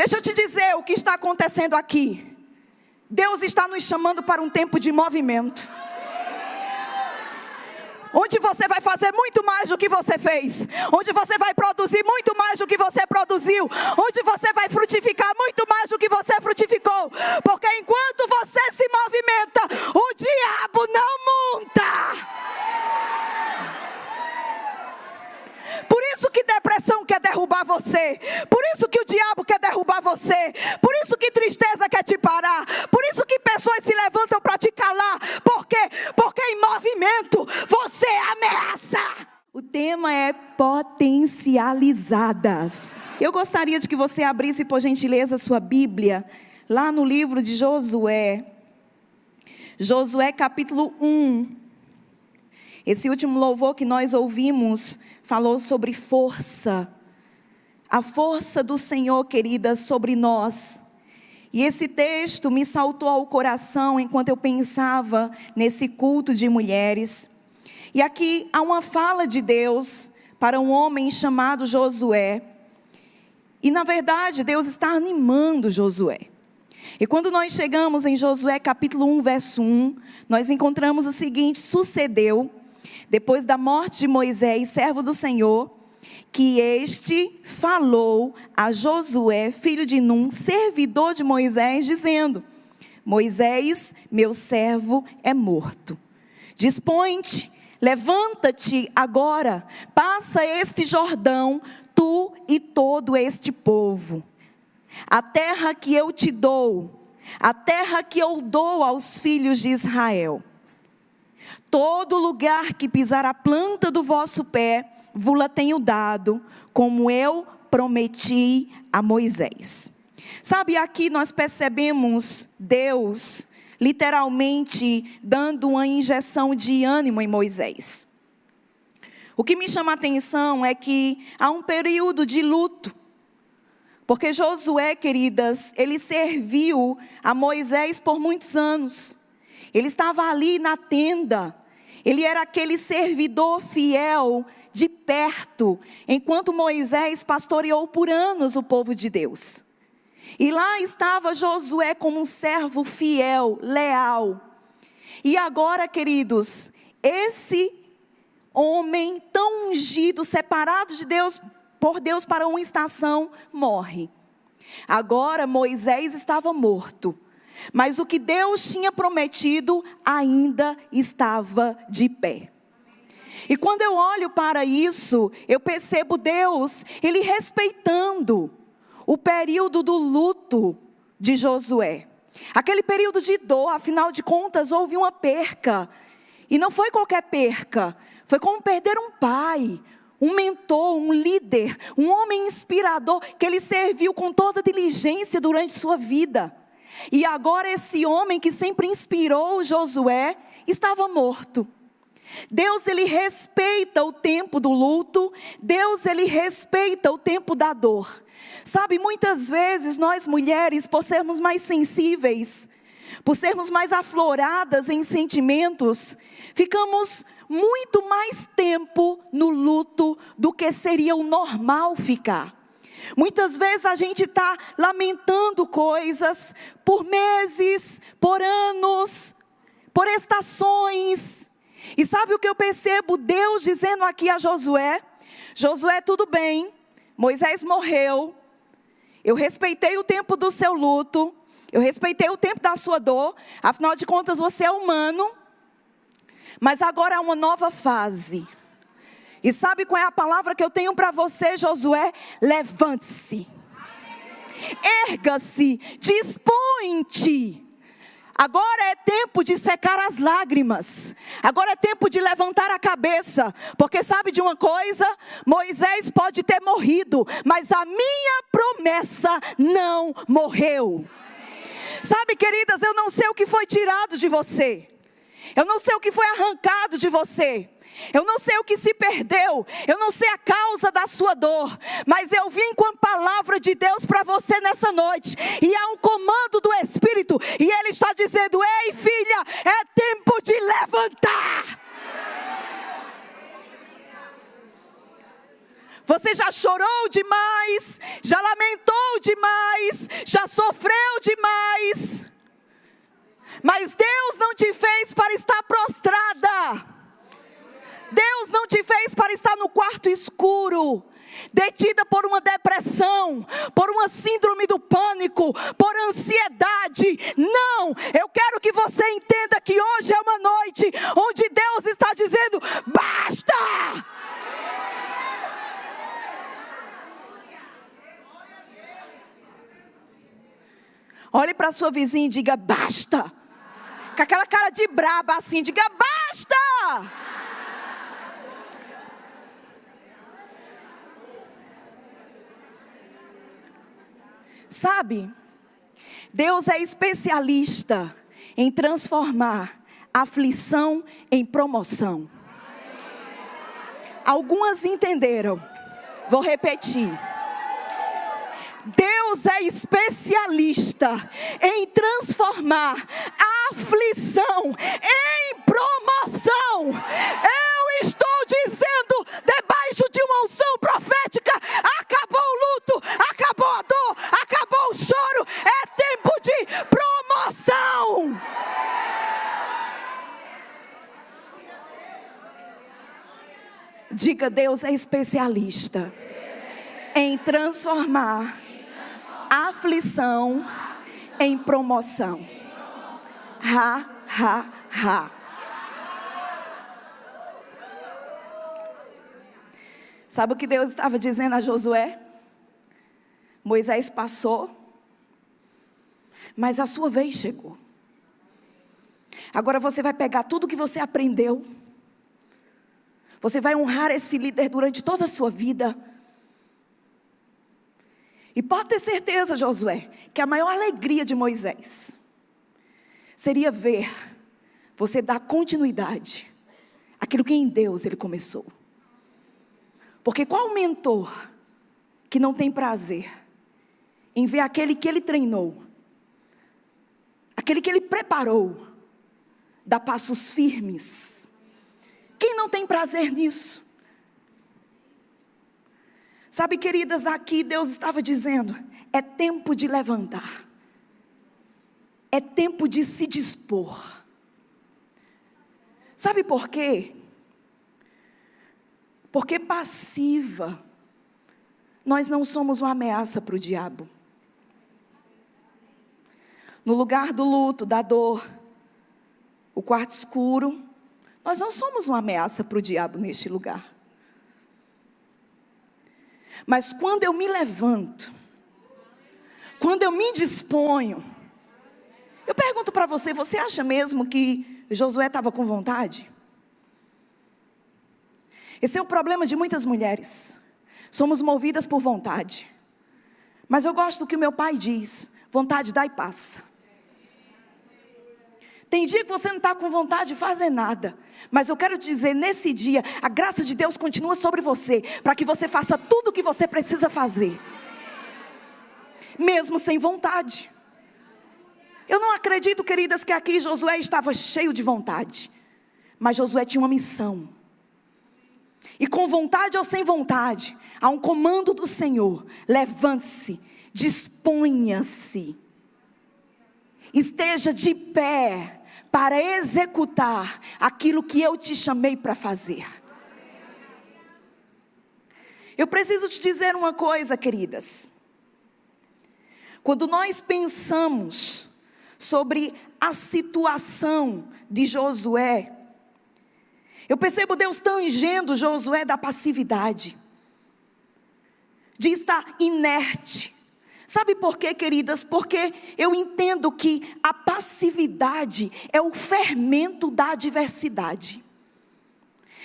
Deixa eu te dizer o que está acontecendo aqui. Deus está nos chamando para um tempo de movimento, onde você vai fazer muito mais do que você fez, onde você vai produzir muito mais do que você produziu, onde você vai frutificar muito mais do que você frutificou, porque enquanto você se movimenta, o diabo não monta. Por isso que depressão quer derrubar você, por isso que o diabo quer derrubar você, por isso que tristeza quer te parar, por isso que pessoas se levantam para te calar. Por quê? Porque em movimento você ameaça. O tema é potencializadas. Eu gostaria de que você abrisse, por gentileza, sua Bíblia, lá no livro de Josué. Josué capítulo 1. Esse último louvor que nós ouvimos falou sobre força. A força do Senhor, querida, sobre nós. E esse texto me saltou ao coração enquanto eu pensava nesse culto de mulheres. E aqui há uma fala de Deus para um homem chamado Josué. E na verdade Deus está animando Josué. E quando nós chegamos em Josué capítulo 1, verso 1, nós encontramos o seguinte: sucedeu, depois da morte de Moisés, servo do Senhor, que este falou a Josué, filho de Num, servidor de Moisés, dizendo: Moisés, meu servo, é morto. Dispõe-te, levanta-te agora, passa este Jordão, tu e todo este povo. A terra que eu te dou, a terra que eu dou aos filhos de Israel. Todo lugar que pisar a planta do vosso pé, vos-la tenho dado, como eu prometi a Moisés. Sabe, aqui nós percebemos Deus literalmente dando uma injeção de ânimo em Moisés. O que me chama a atenção é que há um período de luto. Porque Josué, queridas, ele serviu a Moisés por muitos anos. Ele estava ali na tenda. Ele era aquele servidor fiel de perto, enquanto Moisés pastoreou por anos o povo de Deus. E lá estava Josué como um servo fiel, leal. E agora, queridos, esse homem tão ungido, separado de Deus, por Deus para uma estação, morre. Agora Moisés estava morto. Mas o que Deus tinha prometido ainda estava de pé. E quando eu olho para isso, eu percebo Deus, Ele respeitando o período do luto de Josué. Aquele período de dor, afinal de contas, houve uma perca. E não foi qualquer perca, foi como perder um pai, um mentor, um líder, um homem inspirador que ele serviu com toda diligência durante sua vida. E agora esse homem que sempre inspirou Josué estava morto. Deus, ele respeita o tempo do luto. Deus, ele respeita o tempo da dor. Sabe, muitas vezes nós mulheres, por sermos mais sensíveis, por sermos mais afloradas em sentimentos, ficamos muito mais tempo no luto do que seria o normal ficar. Muitas vezes a gente está lamentando coisas por meses, por anos, por estações. E sabe o que eu percebo? Deus dizendo aqui a Josué: Josué, tudo bem, Moisés morreu, eu respeitei o tempo do seu luto, eu respeitei o tempo da sua dor, afinal de contas você é humano, mas agora há uma nova fase. E sabe qual é a palavra que eu tenho para você, Josué? Levante-se, erga-se, dispõe-te. Agora é tempo de secar as lágrimas. Agora é tempo de levantar a cabeça. Porque sabe de uma coisa? Moisés pode ter morrido, mas a minha promessa não morreu. Sabe, queridas, eu não sei o que foi tirado de você. Eu não sei o que foi arrancado de você. Eu não sei o que se perdeu, eu não sei a causa da sua dor, mas eu vim com a palavra de Deus para você nessa noite, e há um comando do Espírito, e Ele está dizendo: ei filha, é tempo de levantar. Você já chorou demais, já lamentou demais, já sofreu demais. Mas Deus não te fez para estar prostrada. Deus não te fez para estar no quarto escuro, detida por uma depressão, por uma síndrome do pânico, por ansiedade. Não, eu quero que você entenda que hoje é uma noite onde Deus está dizendo: basta! Olhe para sua vizinha e diga: basta! Com aquela cara de braba assim, diga: basta! Sabe, Deus é especialista em transformar aflição em promoção. Algumas entenderam, vou repetir. Deus é especialista em transformar a aflição em promoção. Eu estou dizendo, debaixo de uma unção profética, acabou o luto, acabou a dor, acabou o choro, é tempo de promoção. Diga: Deus é especialista em transformar a aflição em promoção. Ha, ha, ha. Sabe o que Deus estava dizendo a Josué? Moisés passou, mas a sua vez chegou. Agora você vai pegar tudo que você aprendeu. Você vai honrar esse líder durante toda a sua vida. E pode ter certeza, Josué, que a maior alegria de Moisés seria ver você dar continuidade àquilo que em Deus ele começou. Porque qual mentor que não tem prazer em ver aquele que ele treinou, aquele que ele preparou, dar passos firmes? Quem não tem prazer nisso? Sabe, queridas, aqui Deus estava dizendo: é tempo de levantar. É tempo de se dispor. Sabe por quê? Porque passiva, nós não somos uma ameaça para o diabo. No lugar do luto, da dor, o quarto escuro, nós não somos uma ameaça para o diabo neste lugar. Mas quando eu me levanto, quando eu me disponho, eu pergunto para você: você acha mesmo que Josué estava com vontade? Esse é o problema de muitas mulheres. Somos movidas por vontade. Mas eu gosto do que o meu pai diz: vontade dá e passa. Tem dia que você não está com vontade de fazer nada. Mas eu quero te dizer, nesse dia, a graça de Deus continua sobre você, para que você faça tudo o que você precisa fazer, mesmo sem vontade. Eu não acredito, queridas, que aqui Josué estava cheio de vontade. Mas Josué tinha uma missão. E com vontade ou sem vontade, há um comando do Senhor: levante-se, disponha-se, esteja de pé para executar aquilo que eu te chamei para fazer. Eu preciso te dizer uma coisa, queridas. Quando nós pensamos sobre a situação de Josué, eu percebo Deus tangendo Josué da passividade, de estar inerte. Sabe por quê, queridas? Porque eu entendo que a passividade é o fermento da adversidade.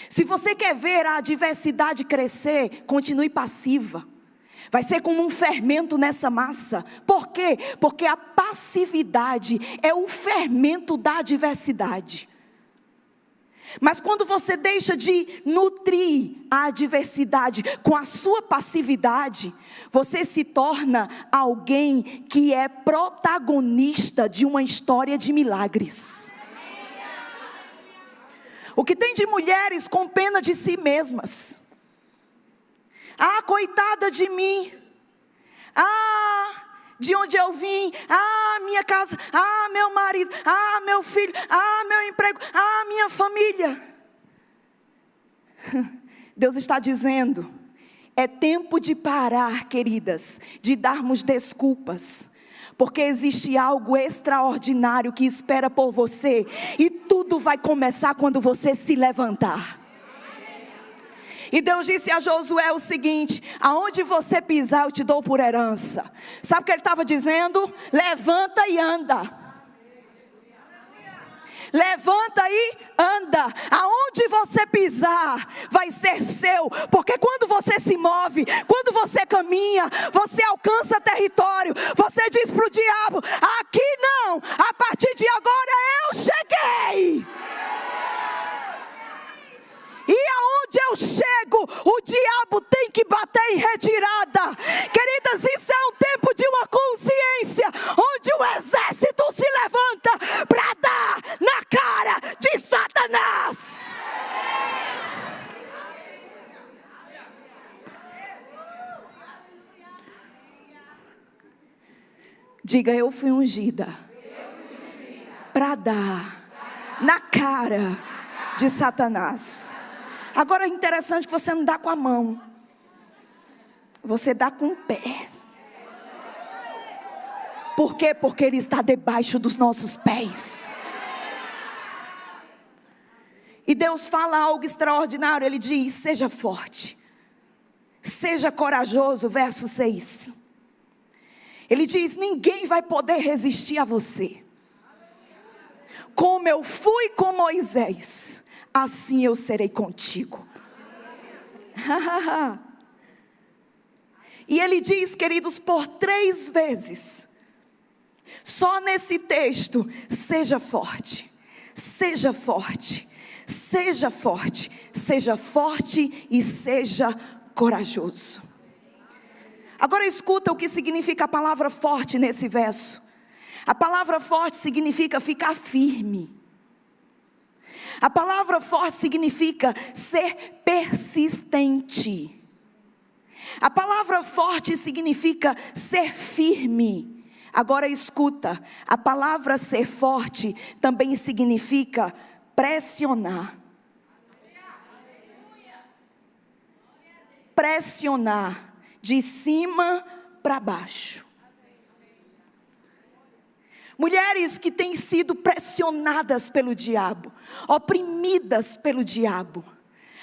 Se você quer ver a adversidade crescer, continue passiva. Vai ser como um fermento nessa massa. Por quê? Porque a passividade é o fermento da adversidade. Mas quando você deixa de nutrir a adversidade com a sua passividade, você se torna alguém que é protagonista de uma história de milagres. O que tem de mulheres com pena de si mesmas? Ah, coitada de mim. Ah, de onde eu vim, minha casa, meu marido, meu filho, meu emprego, minha família. Deus está dizendo, é tempo de parar, queridas, de darmos desculpas, porque existe algo extraordinário que espera por você, e tudo vai começar quando você se levantar. E Deus disse a Josué o seguinte: aonde você pisar eu te dou por herança. Sabe o que ele estava dizendo? Levanta e anda. Levanta e anda. Aonde você pisar vai ser seu, porque quando você se move, quando você caminha, você alcança território. Você diz para o diabo: aqui não, a partir de agora eu cheguei. E aonde eu chego, o diabo tem que bater em retirada. Queridas, isso é um tempo de uma consciência, onde o exército se levanta para dar na cara de Satanás. Diga: eu fui ungida para dar na cara de Satanás. Agora é interessante que você não dá com a mão, você dá com o pé. Por quê? Porque Ele está debaixo dos nossos pés. E Deus fala algo extraordinário. Ele diz: seja forte, seja corajoso. Verso 6. Ele diz: ninguém vai poder resistir a você. Como eu fui com Moisés, assim eu serei contigo. E ele diz, queridos, por 3 vezes, só nesse texto: seja forte, seja forte, seja forte, seja forte e seja corajoso. Agora escuta o que significa a palavra forte nesse verso. A palavra forte significa ficar firme. A palavra forte significa ser persistente. A palavra forte significa ser firme. Agora escuta, a palavra ser forte também significa pressionar. Pressionar de cima para baixo. Mulheres que têm sido pressionadas pelo diabo, oprimidas pelo diabo.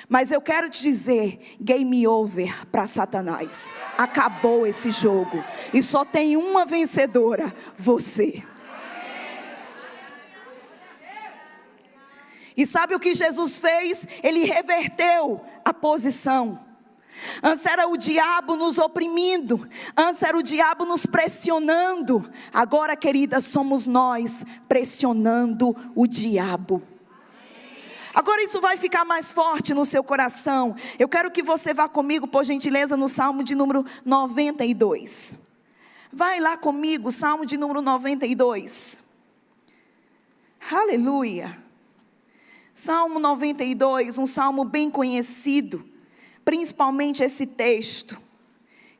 Mas eu quero te dizer, game over para Satanás. Acabou esse jogo. E só tem uma vencedora: você. E sabe o que Jesus fez? Ele reverteu a posição. Antes era o diabo nos oprimindo, antes era o diabo nos pressionando. Agora, querida, somos nós pressionando o diabo. Agora isso vai ficar mais forte no seu coração. Eu quero que você vá comigo, por gentileza, no Salmo de número 92. Vai lá comigo, Salmo de número 92. Aleluia. Salmo 92, um salmo bem conhecido. Principalmente esse texto,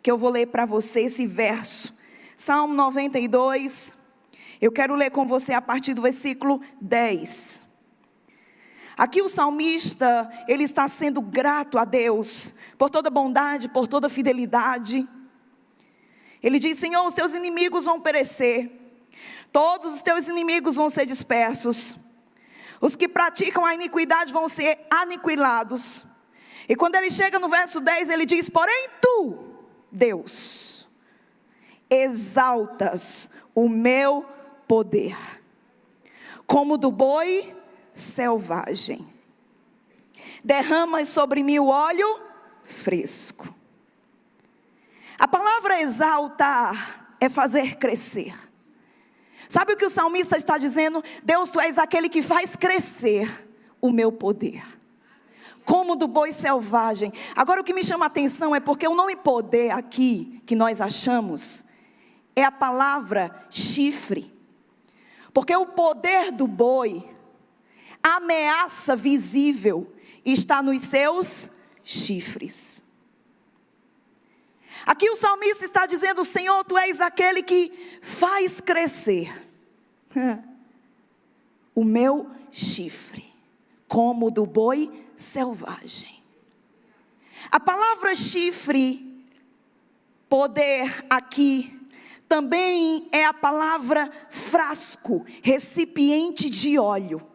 que eu vou ler para você, esse verso. Salmo 92, eu quero ler com você a partir do versículo 10. Aqui o salmista, ele está sendo grato a Deus, por toda bondade, por toda fidelidade. Ele diz: Senhor, os teus inimigos vão perecer, todos os teus inimigos vão ser dispersos, os que praticam a iniquidade vão ser aniquilados. E quando ele chega no verso 10, ele diz: porém tu, Deus, exaltas o meu poder, como do boi selvagem. Derramas sobre mim o óleo fresco. A palavra exaltar é fazer crescer. Sabe o que o salmista está dizendo? Deus, tu és aquele que faz crescer o meu poder, como do boi selvagem. Agora o que me chama a atenção é porque o nome poder aqui, que nós achamos, é a palavra chifre. Porque o poder do boi, a ameaça visível, está nos seus chifres. Aqui o salmista está dizendo: Senhor, Tu és aquele que faz crescer o meu chifre, como o do boi selvagem. A palavra chifre, poder, aqui, também é a palavra frasco, recipiente de óleo.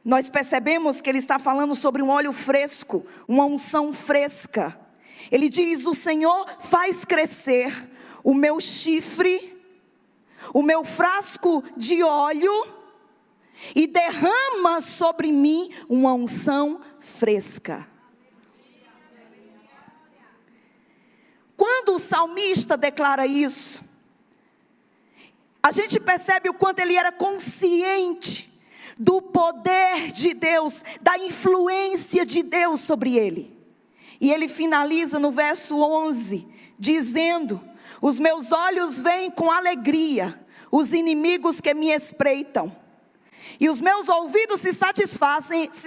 Nós percebemos que ele está falando sobre um óleo fresco, uma unção fresca. Ele diz: o Senhor faz crescer o meu chifre, o meu frasco de óleo, e derrama sobre mim uma unção fresca. Quando o salmista declara isso, a gente percebe o quanto ele era consciente do poder de Deus, da influência de Deus sobre ele. E ele finaliza no verso 11, dizendo: os meus olhos veem com alegria os inimigos que me espreitam, e os meus ouvidos se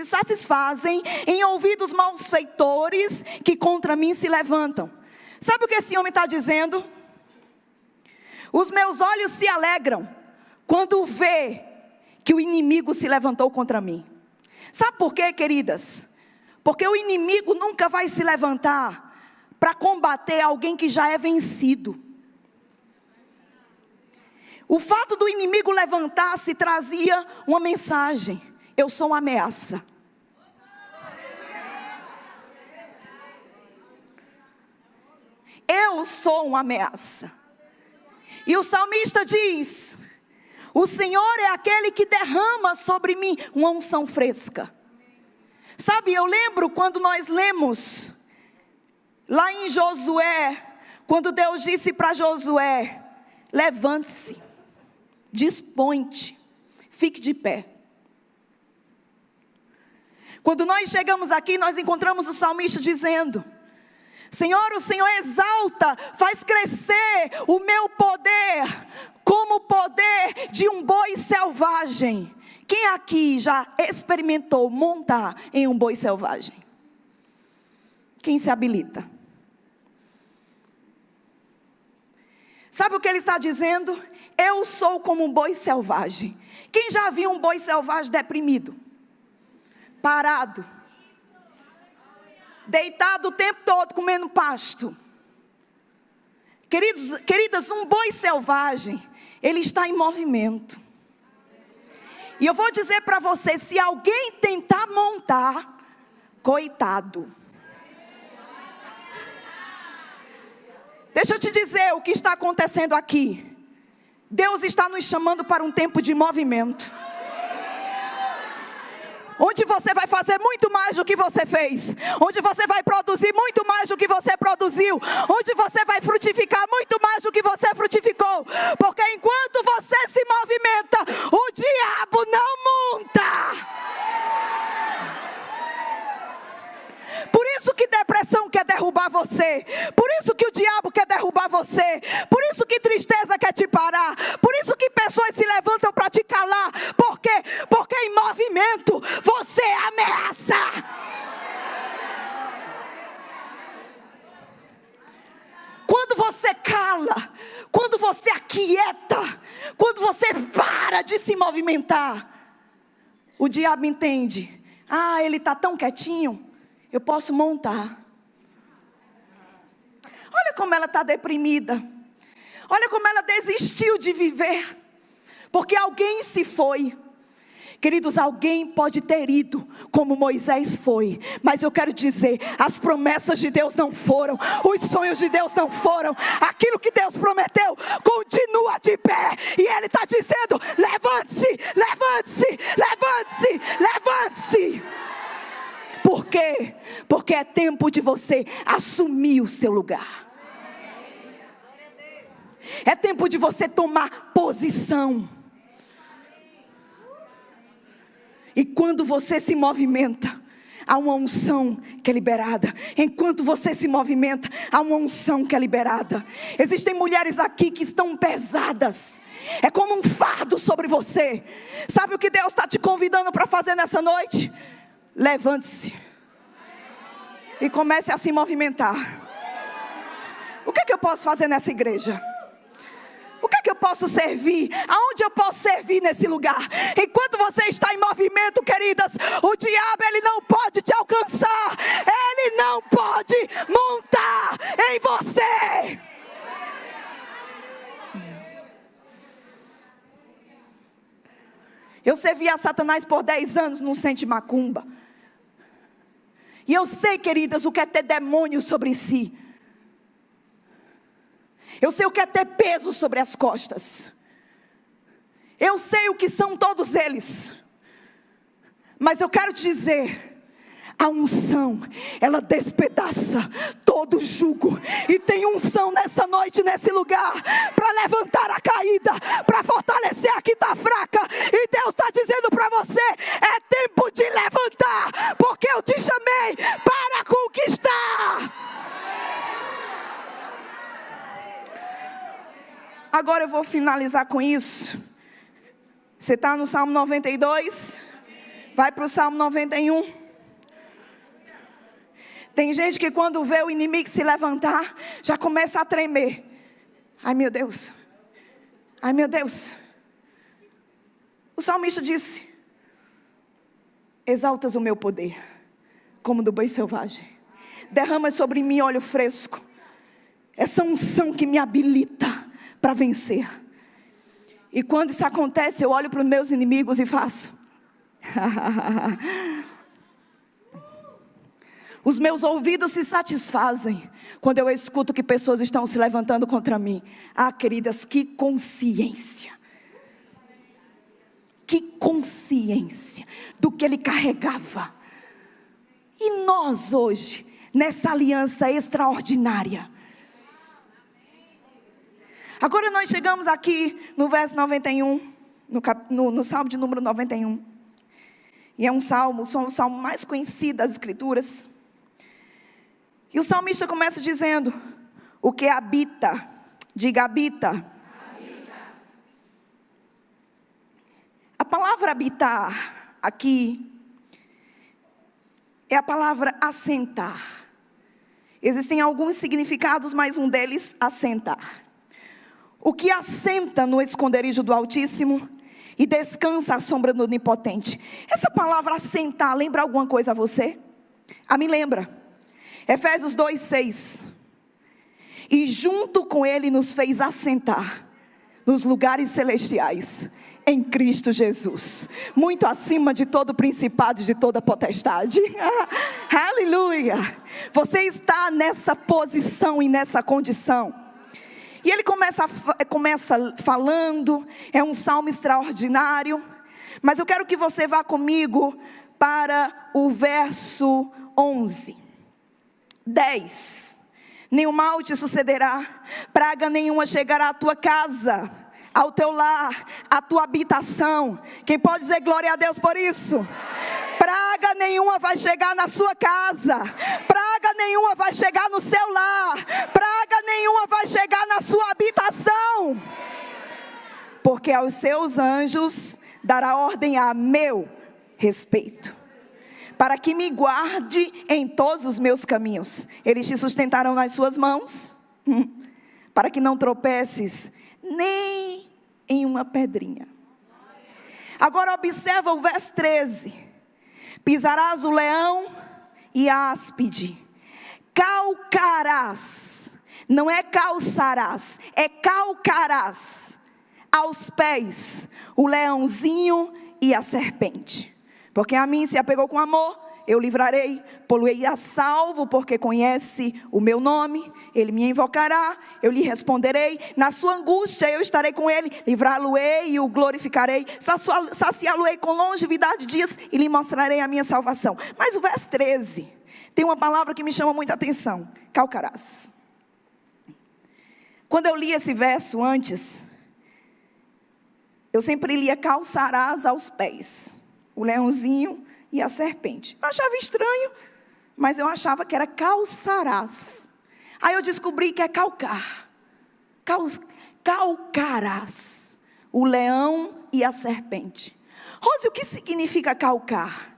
satisfazem em ouvir os malfeitores que contra mim se levantam. Sabe o que esse homem está dizendo? Os meus olhos se alegram quando vê que o inimigo se levantou contra mim. Sabe por quê, queridas? Porque o inimigo nunca vai se levantar para combater alguém que já é vencido. O fato do inimigo levantar-se trazia uma mensagem: eu sou uma ameaça. Eu sou uma ameaça. E o salmista diz: o Senhor é aquele que derrama sobre mim uma unção fresca. Sabe, eu lembro quando nós lemos lá em Josué, quando Deus disse para Josué: levante-se, dispõe-te, fique de pé. Quando nós chegamos aqui, nós encontramos o salmista dizendo: Senhor, o Senhor exalta, faz crescer o meu poder, como o poder de um boi selvagem. Quem aqui já experimentou montar em um boi selvagem? Quem se habilita? Sabe o que ele está dizendo? Eu sou como um boi selvagem. Quem já viu um boi selvagem deprimido? Parado, deitado o tempo todo comendo pasto. Queridas, um boi selvagem, ele está em movimento. E eu vou dizer para você: se alguém tentar montar, coitado. Deixa eu te dizer o que está acontecendo aqui. Deus está nos chamando para um tempo de movimento, onde você vai fazer muito mais do que você fez, onde você vai produzir muito mais do que você produziu, onde você vai frutificar muito mais do que você frutificou, porque enquanto você se movimenta, o diabo não monta. Por isso que depressão quer derrubar você, por isso que o diabo quer derrubar você, por isso que tristeza quer te parar, por isso que pessoas se levantam para te calar. Por quê? Porque em movimento você é ameaça. Quando você cala, quando você aquieta, quando você para de se movimentar, o diabo entende: ah, ele está tão quietinho, eu posso montar. Olha como ela está deprimida. Olha como ela desistiu de viver, porque alguém se foi. Queridos, alguém pode ter ido como Moisés foi, mas eu quero dizer, as promessas de Deus não foram, os sonhos de Deus não foram, aquilo que Deus prometeu continua de pé. E Ele está dizendo: levante-se, levante-se, levante-se, levante-se. Por quê? Porque é tempo de você assumir o seu lugar. É tempo de você tomar posição. E quando você se movimenta, há uma unção que é liberada. Enquanto você se movimenta, há uma unção que é liberada. Existem mulheres aqui que estão pesadas. É como um fardo sobre você. Sabe o que Deus está te convidando para fazer nessa noite? Levante-se e comece a se movimentar. O que é que eu posso fazer nessa igreja? O que é que eu posso servir? Aonde eu posso servir nesse lugar? Enquanto você está em movimento, queridas, o diabo, ele não pode te alcançar. Ele não pode montar em você. Eu servi a Satanás por 10 anos num centro de macumba. E eu sei, queridas, o que é ter demônio sobre si. Eu sei o que é ter peso sobre as costas. Eu sei o que são todos eles. Mas eu quero te dizer, a unção, ela despedaça todo jugo. E tem unção nessa noite, nesse lugar, para levantar a caída, para fortalecer a que está fraca. E Deus está dizendo para você, é tempo de levantar, porque eu te chamei para conquistar. Agora eu vou finalizar com isso. Você está no Salmo 92? Vai para o Salmo 91. Tem gente que quando vê o inimigo se levantar, já começa a tremer. Ai meu Deus. Ai meu Deus. O salmista disse: exaltas o meu poder, como do boi selvagem. Derrama sobre mim óleo fresco. Essa unção que me habilita para vencer. E quando isso acontece, eu olho para os meus inimigos e faço. Os meus ouvidos se satisfazem quando eu escuto que pessoas estão se levantando contra mim. Ah, queridas, que consciência. Que consciência do que ele carregava. E nós hoje, nessa aliança extraordinária. Agora nós chegamos aqui no verso 91, no Salmo de número 91. E é um salmo, o salmo mais conhecido das Escrituras. E o salmista começa dizendo, o que habita, diga habita. Habita. A palavra habitar aqui é a palavra assentar. Existem alguns significados, mas um deles, assentar. O que assenta no esconderijo do Altíssimo e descansa à sombra do Onipotente. Essa palavra assentar, lembra alguma coisa a você? A mim lembra. Efésios 2:6. E junto com ele nos fez assentar nos lugares celestiais em Cristo Jesus, muito acima de todo principado e de toda potestade. Aleluia. Você está nessa posição e nessa condição. E ele começa falando, é um salmo extraordinário, mas eu quero que você vá comigo para o verso 11. 10. Nenhum mal te sucederá, praga nenhuma chegará à tua casa, ao teu lar, à tua habitação. Quem pode dizer glória a Deus por isso? Praga nenhuma vai chegar na sua casa, praga nenhuma vai chegar no seu lar, praga nenhuma vai chegar na sua habitação, porque aos seus anjos dará ordem a meu respeito, para que me guarde em todos os meus caminhos. Eles te sustentarão nas suas mãos, para que não tropeces nem em uma pedrinha. Agora observa o verso 13. Pisarás o leão e a áspide, calcarás, não é calçarás, é calcarás aos pés o leãozinho e a serpente. Porque a mim se apegou com amor, eu livrarei, poluei a salvo, porque conhece o meu nome, ele me invocará, eu lhe responderei, na sua angústia eu estarei com ele, livrá-lo-ei e o glorificarei, saciá-lo-ei com longevidade de dias e lhe mostrarei a minha salvação. Mas o verso 13, tem uma palavra que me chama muita atenção, calcarás. Quando eu li esse verso antes, eu sempre lia calçarás aos pés, o leãozinho e a serpente. Eu achava estranho, mas eu achava que era calçarás. Aí eu descobri que é calcar. Calcarás o leão e a serpente. Rose, o que significa calcar?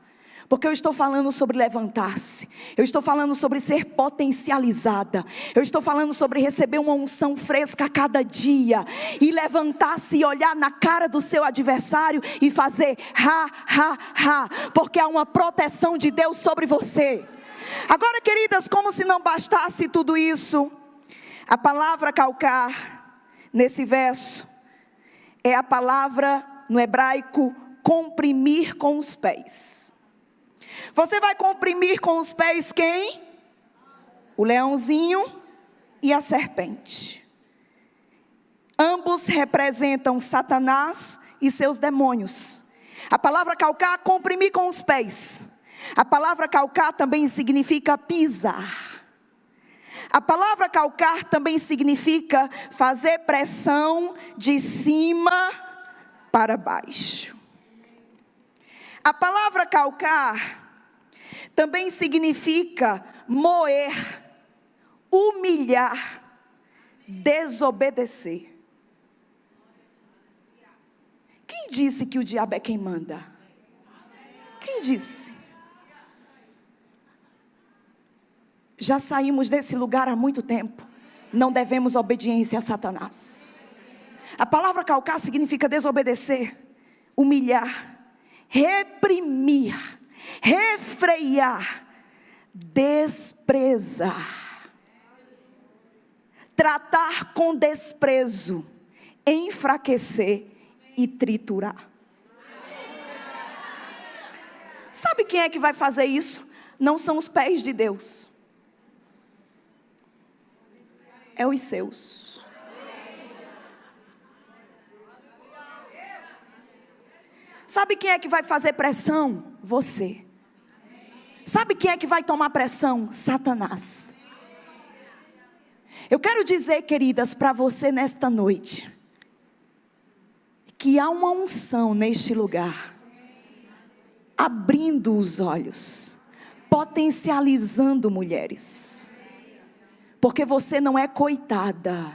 Porque eu estou falando sobre levantar-se. Eu estou falando sobre ser potencializada. Eu estou falando sobre receber uma unção fresca a cada dia. E levantar-se e olhar na cara do seu adversário e fazer ha, ha, ha. Porque há uma proteção de Deus sobre você. Agora, queridas, como se não bastasse tudo isso, a palavra calcar, nesse verso, é a palavra no hebraico comprimir com os pés. Você vai comprimir com os pés quem? O leãozinho e a serpente. Ambos representam Satanás e seus demônios. A palavra calcar, comprimir com os pés. A palavra calcar também significa pisar. A palavra calcar também significa fazer pressão de cima para baixo. A palavra calcar também significa moer, humilhar, desobedecer. Quem disse que o diabo é quem manda? Quem disse? Já saímos desse lugar há muito tempo. Não devemos obediência a Satanás. A palavra calcar significa desobedecer, humilhar, reprimir, refrear, desprezar, tratar com desprezo, enfraquecer e triturar. Sabe quem é que vai fazer isso? Não são os pés de Deus. É os seus. Sabe quem é que vai fazer pressão? Você. Sabe quem é que vai tomar pressão? Satanás. Eu quero dizer, queridas, para você nesta noite, que há uma unção neste lugar, abrindo os olhos, potencializando mulheres. Porque você não é coitada.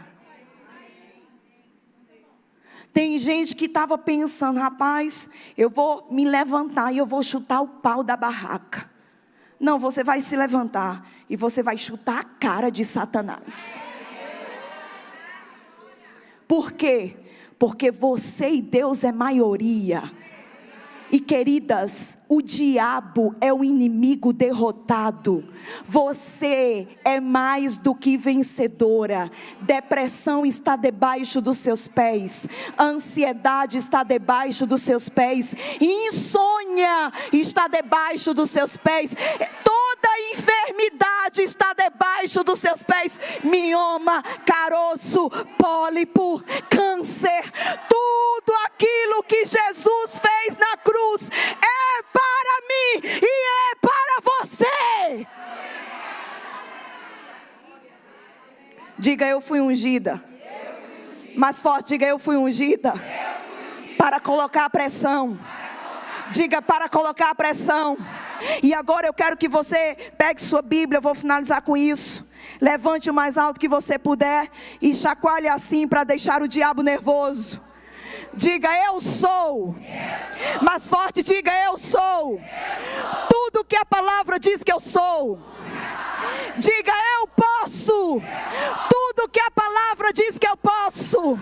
Tem gente que estava pensando, rapaz, eu vou me levantar e eu vou chutar o pau da barraca. Não, você vai se levantar e você vai chutar a cara de Satanás. Por quê? Porque você e Deus é maioria. E queridas, o diabo é o inimigo derrotado. Você é mais do que vencedora. Depressão está debaixo dos seus pés. Ansiedade está debaixo dos seus pés. Insônia está debaixo dos seus pés. Toda enfermidade está debaixo dos seus pés. Mioma, caroço, pólipo, câncer. Tudo aquilo que Jesus fez na cruz é para mim e é para você. Diga, eu fui ungida. Mais forte, diga, eu fui ungida. Para colocar a pressão. Diga, para colocar a pressão. E agora eu quero que você pegue sua Bíblia, eu vou finalizar com isso. Levante o mais alto que você puder e chacoalhe assim para deixar o diabo nervoso. Diga, eu sou. Mais forte, diga, eu sou. Tudo que a palavra diz que eu sou. Diga, eu posso. Tudo que a palavra diz que eu posso.